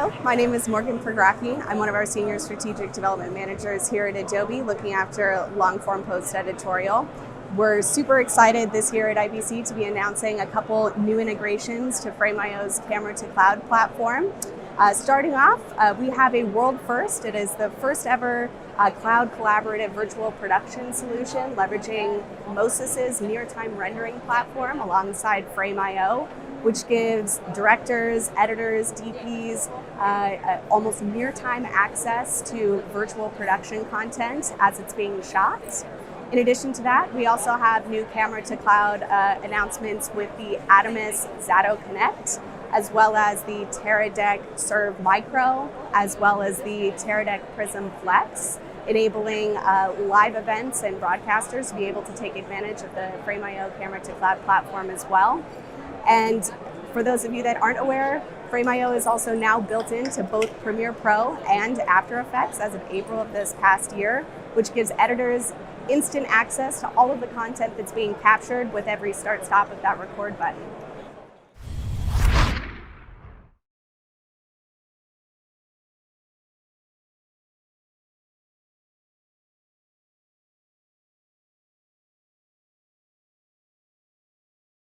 Hello, my name is Morgan Prygrocki. I'm one of our senior strategic development managers here at Adobe, looking after long-form post editorial. We're super excited this year at IBC to be announcing a couple new integrations to Frame.io's camera-to-cloud platform. Starting off, we have a world first. It is the first ever cloud collaborative virtual production solution leveraging Mo-Sys' near-time rendering platform alongside Frame.io, which gives directors, editors, DPs almost near-time access to virtual production content as it's being shot. In addition to that, we also have new camera-to-cloud announcements with the Adobe Zato Connect, as well as the Teradek Serve Micro, as well as the Teradek Prism Flex, enabling live events and broadcasters to be able to take advantage of the Frame.io camera-to-cloud platform as well. And for those of you that aren't aware, Frame.io is also now built into both Premiere Pro and After Effects as of April of this past year, which gives editors instant access to all of the content that's being captured with every start-stop of that record button.